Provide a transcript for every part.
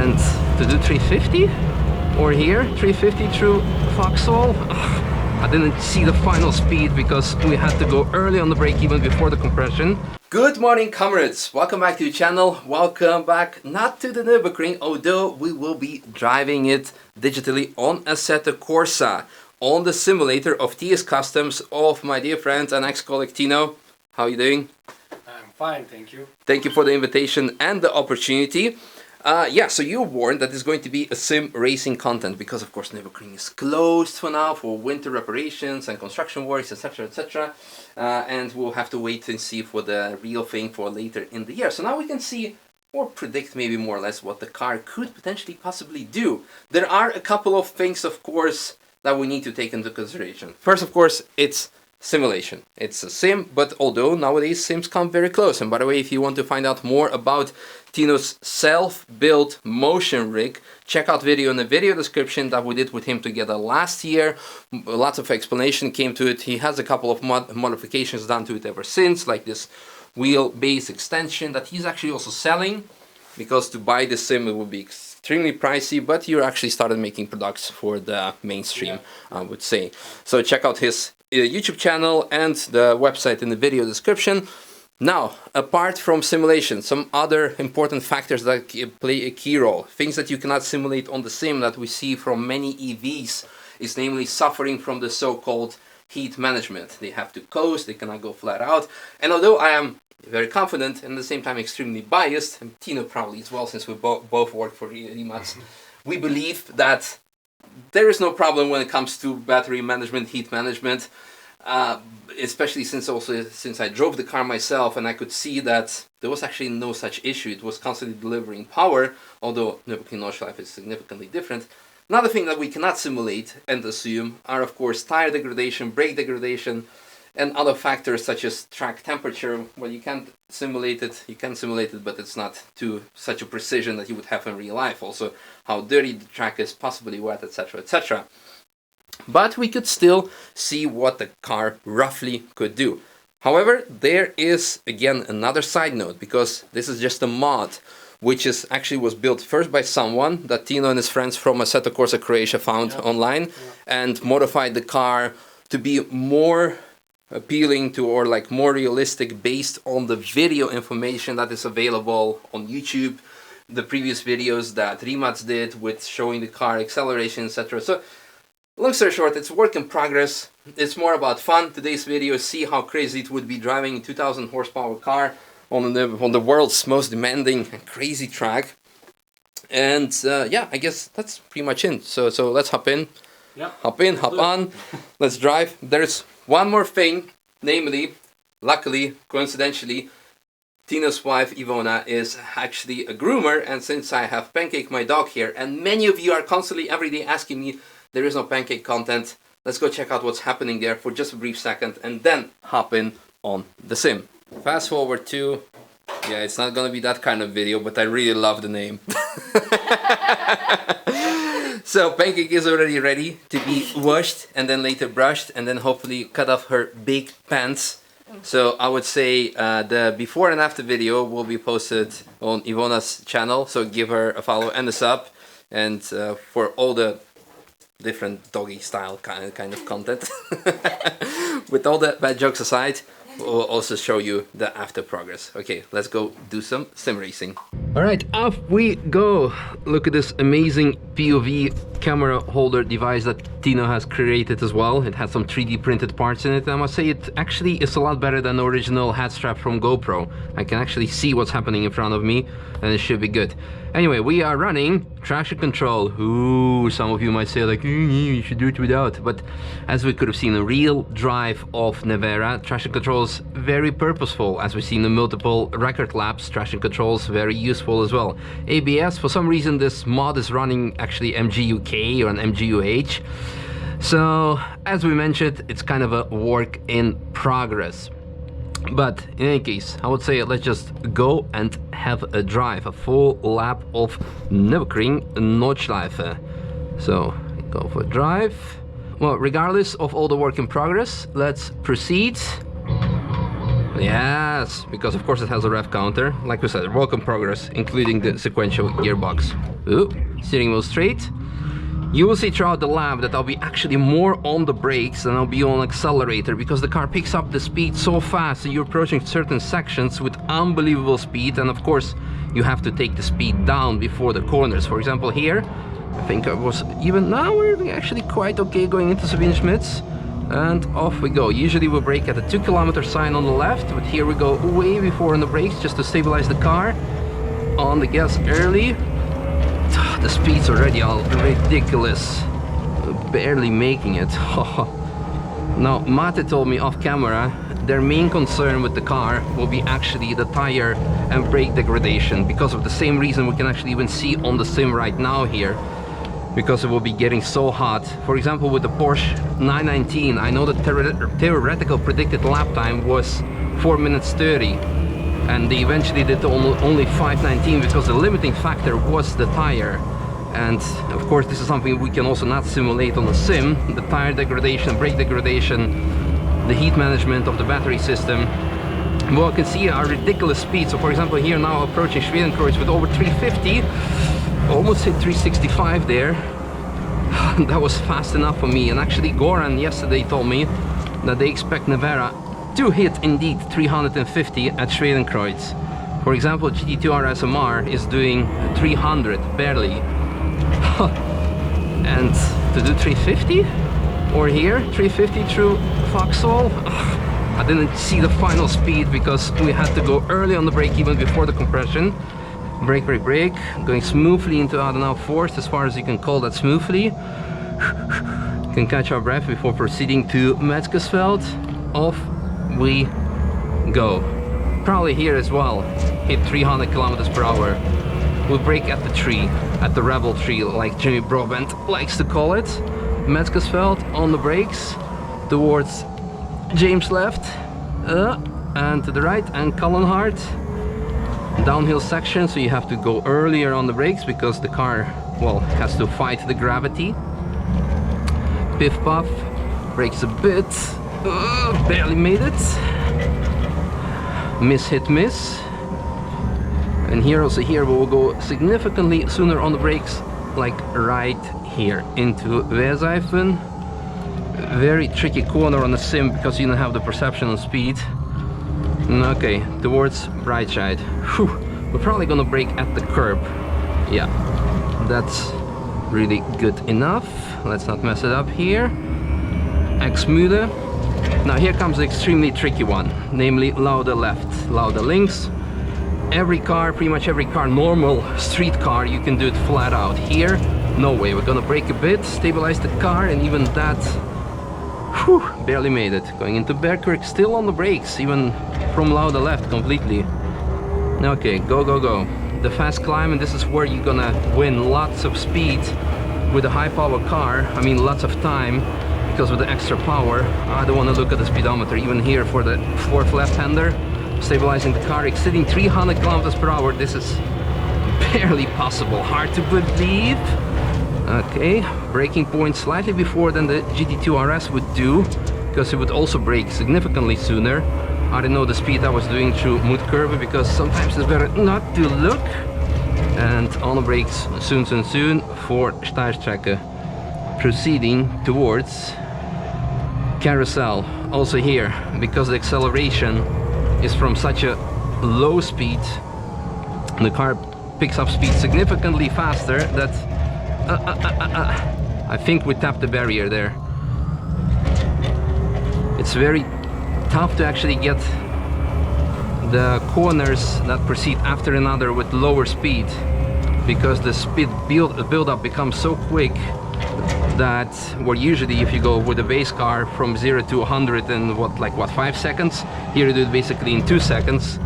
And to do 350 or here 350 through Foxhole, I didn't see the final speed because we had to go early on the brake even before the compression. Good morning, comrades, welcome back to the channel. Welcome back not to the Nürburgring, although we will be driving it digitally on Assetto Corsa on the simulator of TS Customs of my dear friend and ex-colleague Tino. How are you doing? I'm fine, thank you. Thank you for the invitation and the opportunity. Yeah, so you're warned that there's going to be a sim racing content because of course Nürburgring is closed for now for winter reparations and construction works, etc, etc, and we'll have to wait and see for the real thing for later in the year. So now we can see or predict maybe more or less what the car could potentially possibly do. There are a couple of things of course that we need to take into consideration. First of course it's simulation. It's a sim, but although nowadays sims come very close. And by the way, if you want to find out more about Tino's self-built motion rig, check out video in the video description that we did with him together last year. Lots of explanation came to it. He has a couple of modifications done to it ever since, like this wheelbase extension that he's actually also selling, because to buy the sim it would be extremely pricey, but you actually started making products for the mainstream, I would say. So check out his YouTube channel and the website in the video description. Now, apart from simulation, some other important factors that play a key role, things that you cannot simulate on the sim that we see from many EVs, is namely suffering from the so-called heat management. They have to coast, they cannot go flat out. And although I am very confident and at the same time extremely biased, and Tino probably as well since we both work for Rimac, we believe that there is no problem when it comes to battery management, heat management, especially since I drove the car myself and I could see that there was actually no such issue. It was constantly delivering power, although Nürburgring Nordschleife is significantly different. Another thing that we cannot simulate and assume are of course tire degradation, brake degradation, and other factors such as track temperature. Well, you can't simulate it, you can simulate it, but it's not to such a precision that you would have in real life. Also, how dirty the track is, possibly wet, etc, etc. But we could still see what the car roughly could do. However, there is again another side note, because this is just a mod, which is actually was built first by someone that Tino and his friends from Assetto Corsa Croatia found online, and modified the car to be more appealing to, or like more realistic, based on the video information that is available on YouTube, the previous videos that Rimac did with showing the car acceleration, etc. So long story short, it's a work in progress. It's more about fun. Today's video, see how crazy it would be driving a 2000 horsepower car on the world's most demanding and crazy track. And yeah, I guess that's pretty much it. So let's hop in. Yeah. Hop in, hop on, let's drive. There's one more thing, namely, luckily, coincidentally, Tino's wife Ivona is actually a groomer, and since I have Pancake, my dog, here, and many of you are constantly every day asking me, there is no Pancake content, let's go check out what's happening there for just a brief second and then hop in on the sim. Fast forward to, yeah, it's not gonna be that kind of video, but I really love the name. So Pancake is already ready to be washed and then later brushed and then hopefully cut off her big pants. So I would say the before and after video will be posted on Ivona's channel, so give her a follow and a sub, and for all the different doggy style kind of content. With all the bad jokes aside, we'll also show you the after progress. Okay, let's go do some sim racing. Alright, off we go! Look at this amazing POV camera holder device that Tino has created as well. It has some 3D printed parts in it, and I must say it actually is a lot better than the original head strap from GoPro. I can actually see what's happening in front of me, and it should be good. Anyway, we are running traction control. Ooh, some of you might say like, you should do it without. But as we could have seen, a real drive of Nevera, traction control is very purposeful. As we've seen in multiple record laps, traction control is very useful as well. ABS, for some reason this mod is running actually MGUK or an MGUH. So, as we mentioned, it's kind of a work in progress. But in any case, I would say let's just go and have a drive, a full lap of Nürburgring Nordschleife. So, go for a drive. Well, regardless of all the work in progress, let's proceed. Yes, because of course it has a rev counter. Like we said, work in progress, including the sequential gearbox. Ooh, steering wheel straight. You will see throughout the lap that I'll be actually more on the brakes than I'll be on accelerator, because the car picks up the speed so fast that you're approaching certain sections with unbelievable speed, and of course you have to take the speed down before the corners. For example, here I think I was even, now we're actually quite okay going into Sabine Schmitz, and off we go. Usually we brake at the 2 kilometer sign on the left, but here we go way before on the brakes just to stabilize the car. On the gas early. The speed's already all ridiculous, barely making it. Now, Mate told me off camera their main concern with the car will be actually the tire and brake degradation, because of the same reason we can actually even see on the sim right now here, because it will be getting so hot. For example, with the Porsche 919, I know the theoretical predicted lap time was 4 minutes 30. And they eventually did only 5:19 because the limiting factor was the tire. And of course this is something we can also not simulate on the sim, the tire degradation, brake degradation, the heat management of the battery system. Well, you can see our ridiculous speed. So for example, here now approaching Schwedenkreuz with over 350, almost hit 365 there. That was fast enough for me. And actually Goran yesterday told me that they expect Nevera to hit indeed 350 at Schwedenkreuz. For example, GT2 RSMR is doing 300 barely. And to do 350? Or here, 350 through Vauxhall? I didn't see the final speed because we had to go early on the brake even before the compression. Brake, brake, brake. Going smoothly into Adenauer Forest, as far as you can call that smoothly. Can catch our breath before proceeding to Metzgesveld. Off we go. Probably here as well hit 300 kilometers per hour. We'll brake at the tree, at the rebel tree, like Jimmy Brabant likes to call it. Metzgesveld on the brakes towards James left, and to the right, and Cullenhart. Downhill section, so you have to go earlier on the brakes because the car, well, has to fight the gravity. Piff puff, brakes a bit. Barely made it. Miss, hit, miss. And here also, here we will go significantly sooner on the brakes, like right here into Weerseifen. Very tricky corner on the sim because you don't have the perception of speed. Okay, towards Breitscheid. Whew. We're probably gonna brake at the curb. Yeah, that's really good enough. Let's not mess it up here. Exmude. Now here comes the extremely tricky one, namely Lauda left, Lauda links. Every car, pretty much every car, normal street car, you can do it flat out. Here, no way. We're gonna brake a bit, stabilize the car, and even that, whew, barely made it. Going into Bergkirch, still on the brakes, even from Lauda left completely. Okay, go, go, go. The fast climb, and this is where you're gonna win lots of speed with a high power car. I mean, lots of time. Because of the extra power. I don't want to look at the speedometer even here for the fourth left-hander. Stabilizing the car, exceeding 300 kilometers per hour. This is barely possible. Hard to believe. Okay, braking point slightly before than the GT2 RS would do, because it would also brake significantly sooner. I don't know the speed I was doing through Moedkurve, because sometimes it's better not to look. And on the brakes soon for Steilstrecke. Proceeding towards Carousel. Also here, because the acceleration is from such a low speed, the car picks up speed significantly faster. That I think we tapped the barrier there. It's very tough to actually get the corners that proceed after another with lower speed, because the speed build up becomes so quick that where usually if you go with a base car from 0 to 100 in what 5 seconds, here you do it basically in 2 seconds.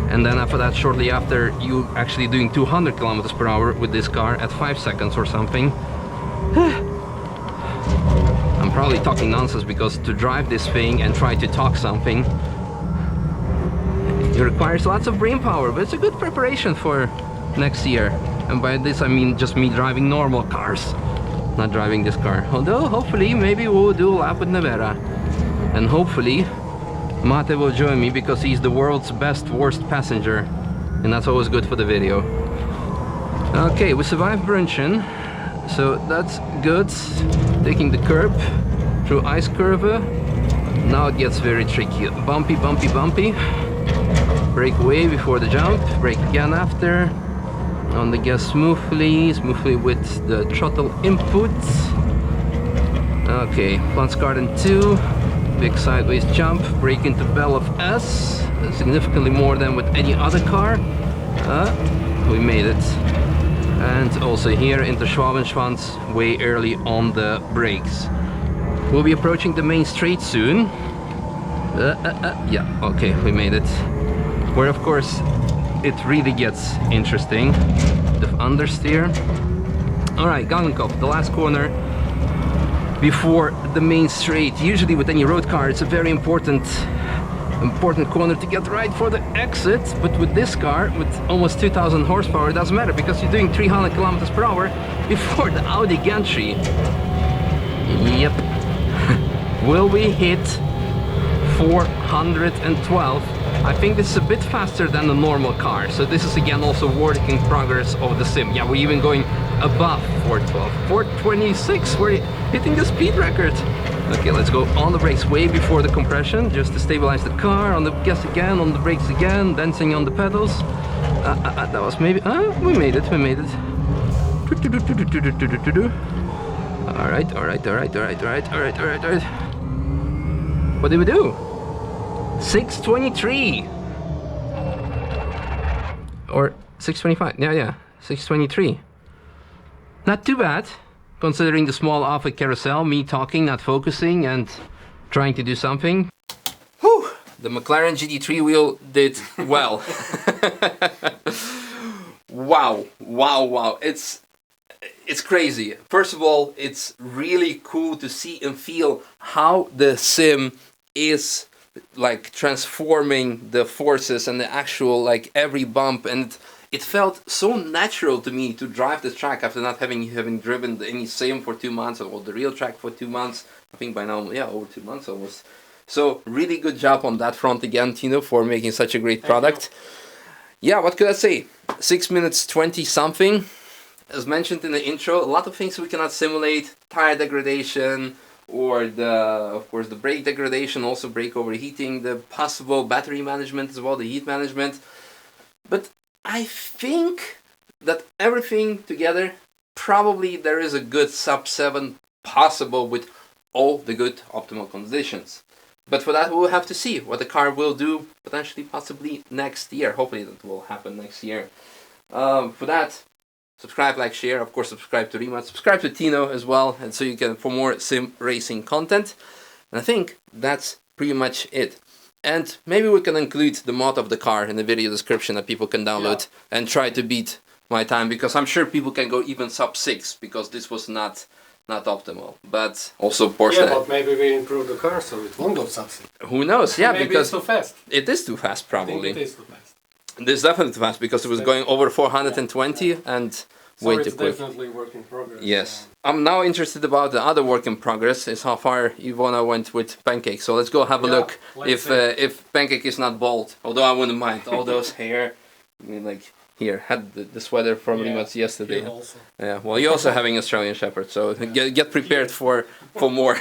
And then after that, shortly after, you actually doing 200 kilometers per hour with this car at 5 seconds or something. I'm probably talking nonsense, because to drive this thing and try to talk something, it requires lots of brain power, but it's a good preparation for next year. And by this I mean just me driving normal cars, not driving this car. Although hopefully maybe we'll do a lap with Nevera, and hopefully Mate will join me, because he's the world's best worst passenger, and that's always good for the video. Okay, we survived Brunchen, so that's good. Taking the curb through ice curve. Now it gets very tricky. Bumpy, bumpy, bumpy. Brake away before the jump, brake again after. On the gas smoothly with the throttle input. Okay, Plants Garden 2, big sideways jump, brake into bell of S, significantly more than with any other car. We made it. And also here into Schwabenschwanz, way early on the brakes. We'll be approaching the main straight soon. Yeah, okay, we made it. Where of course it really gets interesting. The understeer. Alright, Gallenkopf, the last corner before the main straight. Usually with any road car it's a very important corner to get right for the exit, but with this car with almost 2000 horsepower it doesn't matter because you're doing 300 kilometers per hour before the Audi Gantry. Yep. Will we hit 412? I think this is a bit faster than the normal car, so this is again also work in progress of the sim. Yeah, we're even going above 412. 426, we're hitting the speed record. Okay, let's go on the brakes way before the compression, just to stabilize the car, on the gas again, on the brakes again, dancing on the pedals. That was maybe, we made it. Alright. What did we do? 623 or 625. Yeah, 623. Not too bad considering the small Alpha carousel, me talking, not focusing and trying to do something. Whew, the McLaren GT3 wheel did well. Wow, it's crazy. First of all, it's really cool to see and feel how the sim is like transforming the forces and the actual like every bump, and it felt so natural to me to drive the track after not having driven any sim for 2 months or the real track for 2 months. I think by now, yeah, over 2 months almost. So really good job on that front again, Tino, for making such a great product. Yeah, what could I say? 6 minutes 20 something. As mentioned in the intro, a lot of things we cannot simulate, tire degradation, or of course the brake degradation, also brake overheating, the possible battery management as well, the heat management. But I think that everything together, probably there is a good sub 7 possible with all the good optimal conditions. But for that we'll have to see what the car will do potentially possibly next year. Hopefully that will happen next year. For that, subscribe, like, share, of course subscribe to Rimac, subscribe to Tino as well, and so you can for more sim racing content. And I think that's pretty much it. And maybe we can include the mod of the car in the video description that people can download and try to beat my time, because I'm sure people can go even sub 6 because this was not optimal. But also Porsche. Yeah, but maybe we improve the car so it won't go sub 6. Who knows? Yeah, maybe because it's too fast. It is too fast probably. I think it is too fast. This is definitely too fast because it was going over 420 and way too quick. It's definitely work in progress. Yes. I'm now interested about the other work in progress, is how far Ivona went with Pancake. So let's go have a look if Pancake is not bald. Although I wouldn't mind. All those hair. I mean, like here, had the sweater from Rimac yesterday. Also. Yeah. Well, you're also having Australian Shepherd, so get prepared for more.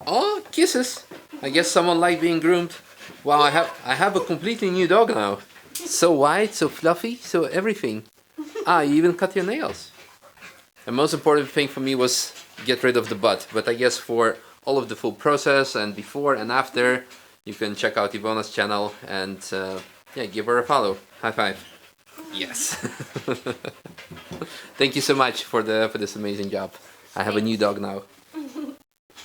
Oh, kisses! I guess someone liked being groomed. Wow, I have a completely new dog now. So white, so fluffy, so everything. You even cut your nails. The most important thing for me was get rid of the butt. But I guess for all of the full process and before and after, you can check out Ivona's channel and yeah, give her a follow. High five. Yes. Thank you so much for this amazing job. I have a new dog now.